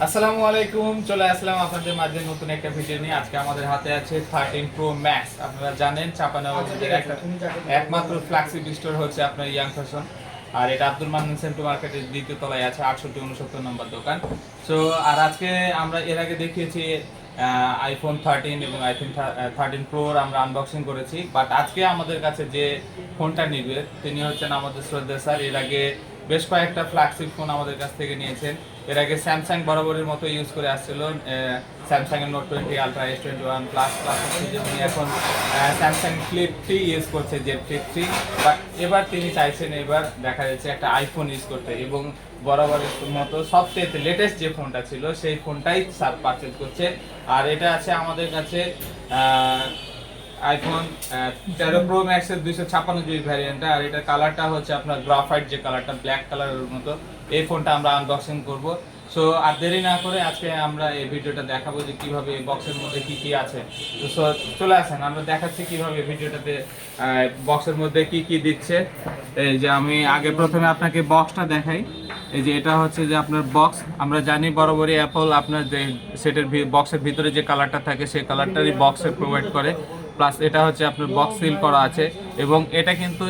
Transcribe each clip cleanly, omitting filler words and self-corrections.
আসসালামু আলাইকুম, চলে আসলাম আপনাদের মাঝে নতুন একটা ভিডিও নিয়ে। আজকে আমাদের হাতে আছে 13 প্রো ম্যাক্স। আপনারা জানেন চাপানবাবগঞ্জের একটা একমাত্র ফ্ল্যাগশিপ স্টোর হচ্ছে আপনার ইয়াং ফ্যাশন, আর এটা আব্দুল মান্নান সেন্টু মার্কেটের দ্বিতীয় তলায় আছে, 68-69 নম্বর দোকান। সো আর আজকে আমরা এর আগে দেখিয়েছি আইফোন 13 এবং আইফোন 13 প্রোর আমরা আনবক্সিং করেছি। বাট আজকে আমাদের কাছে যে ফোনটা নিবে তিনি হচ্ছেন আমাদের শ্রদ্ধা স্যার। এর আগে বেশ কয়েকটা ফ্ল্যাগশিপ ফোন আমাদের কাছ থেকে নিয়েছেন। এর আগে স্যামসাং বরাবরের মতো ইউজ করে আসছিল, স্যামসাং এর নোট 20 আলট্রা S21 প্লাস যেমন এখন স্যামসাং ফ্লিপ 3 ইউজ করছে, জেড ফ্লিপ 3। বাট এবার তিনি চাইছেন এবার দেখা যাচ্ছে একটা আইফোন ইউজ করতে, এবং বরাবরের মতো সবচেয়ে লেটেস্ট যে ফোনটা ছিল সেই ফোনটাই স্যার পারচেজ করছে। আর এটা আছে আমাদের কাছে আইফোন 13 প্রো ম্যাক্সের 256 জিবি ভ্যারিয়েন্টটা। আর এটা কালারটা হচ্ছে আপনার গ্রাফাইট যে কালারটা, ব্ল্যাক কালারের মতো। এই ফোনটা আমরা আনবক্সিং করব। সো আর দেরি না করে আজকে আমরা এই ভিডিওটা দেখাবো যে কিভাবে এই বক্সের মধ্যে কি কি আছে। তো চলে আসেন, আমরা দেখাচ্ছি কিভাবে ভিডিওটাতে বক্সের মধ্যে কি কি দিচ্ছে। এই যে আমি আগে প্রথমে আপনাকে বক্সটা দেখাই। এই যে এটা হচ্ছে যে আপনার বক্স। আমরা জানি বরাবরই অ্যাপল আপনার যে সেটের বক্সের ভিতরে যে কালারটা থাকে সেই কালারটারই বক্সে প্রোভাইড করে। প্লাস এটা হচ্ছে আপনার বক্স সিল করা আছে, এবং এটা কিন্তু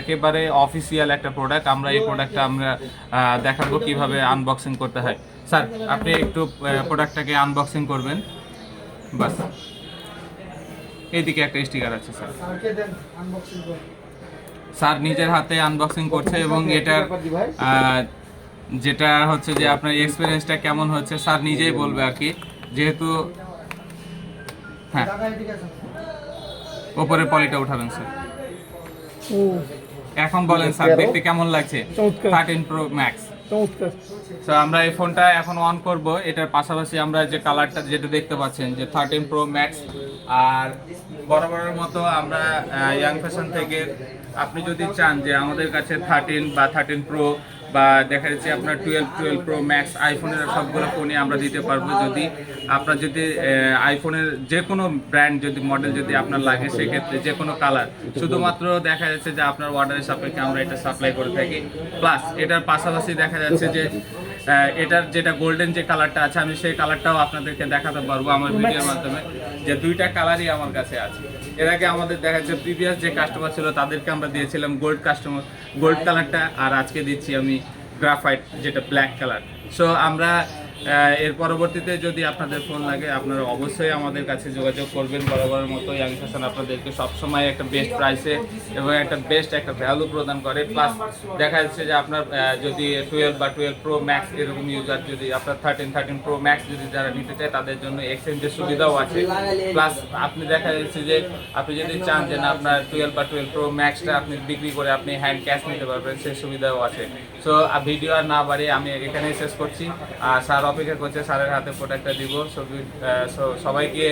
একেবারে অফিসিয়াল একটা প্রোডাক্ট। আমরা এই প্রোডাক্টটা আমরা দেখাবো কিভাবে আনবক্সিং করতে হয়। স্যার আপনি একটু প্রোডাক্টটাকে আনবক্সিং করবেন। বাস এইদিকে একটা স্টিকার আছে স্যার। স্যার নিজের হাতে আনবক্সিং করছে, এবং এটার যেটা হচ্ছে যে আপনার এক্সপিরিয়েন্সটা কেমন হচ্ছে স্যার নিজেই বলবে আর কি, যেহেতু হ্যাঁ ওপরের পলিটা উঠাবেন স্যার। এখন বলেন স্যার দেখতে কেমন লাগছে 13 প্রো ম্যাক্স? তো আমরা এই ফোনটা এখন অন করব। এটার পাশাপাশি আমরা যে কালারটা যেটা দেখতে পাচ্ছেন যে 13 প্রো ম্যাক্স। আর বরাবরের মতো আমরা ইয়াং ফ্যাশন থেকে আপনি যদি চান যে আমাদের কাছে 13 বা 13 প্রো বা দেখা যাচ্ছে আপনার 12 প্রো ম্যাক্স আইফোনের সবগুলো ফোনই আমরা দিতে পারবো। যদি আপনার যদি আইফোনের যে কোনো ব্র্যান্ড যদি মডেল যদি আপনার লাগে, সেক্ষেত্রে যে কোনো কালার শুধুমাত্র দেখা যাচ্ছে যে আপনার অর্ডারের সাপেক্ষে আমরা এটা সাপ্লাই করে থাকি। প্লাস এটার পাশাপাশি দেখা যাচ্ছে যে এটার যেটা গোল্ডেন যে কালারটা আছে, আমি সেই কালারটাও আপনাদেরকে দেখাতে পারবো আমার ভিডিওর মাধ্যমে, যে দুইটা কালারই আমার কাছে আছে। এর আগে আমাদের দেখা যাচ্ছে প্রিভিয়াস যে কাস্টমার ছিল তাদেরকে আমরা দিয়েছিলাম গোল্ড কালারটা, আর আজকে দিচ্ছি আমি গ্রাফাইট যেটা ব্ল্যাক কালার। সো আমরা এর পরবর্তীতে যদি আপনাদের ফোন লাগে আপনারা অবশ্যই আমাদের কাছে যোগাযোগ করবেন। বরাবরের মতো ইয়াং ফ্যাশন আপনাদেরকে সবসময় একটা বেস্ট প্রাইসে এবং একটা বেস্ট একটা ভ্যালু প্রদান করে। প্লাস দেখা যাচ্ছে যে আপনার যদি 12 বা 12 প্রো ম্যাক্স এরকম ইউজার যদি আপনার 13 প্রো ম্যাক্স যদি যারা নিতে চায় তাদের জন্য এক্সচেঞ্জের সুবিধাও আছে। প্লাস আপনি দেখা যাচ্ছে যে আপনি যদি চান যে না আপনার 12 বা 12 প্রো ম্যাক্সটা আপনি বিক্রি করে আপনি হ্যান্ড ক্যাশ নিতে পারবেন, সেই সুবিধাও আছে। সো ভিডিও আর না বাড়িয়ে আমি এখানেই শেষ করছি। আর স্যার অপেক্ষা করছে, স্যারের হাতে প্রোডাক্টটা দিব। সবাইকে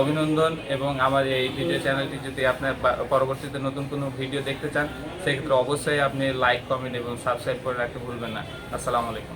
অভিনন্দন, এবং আমার এই ভিডিও চ্যানেলটি যদি আপনার পরবর্তীতে নতুন কোনো ভিডিও দেখতে চান সেক্ষেত্রে অবশ্যই আপনি লাইক, কমেন্ট এবং সাবস্ক্রাইব করে রাখতে ভুলবেন না। আসসালামু আলাইকুম।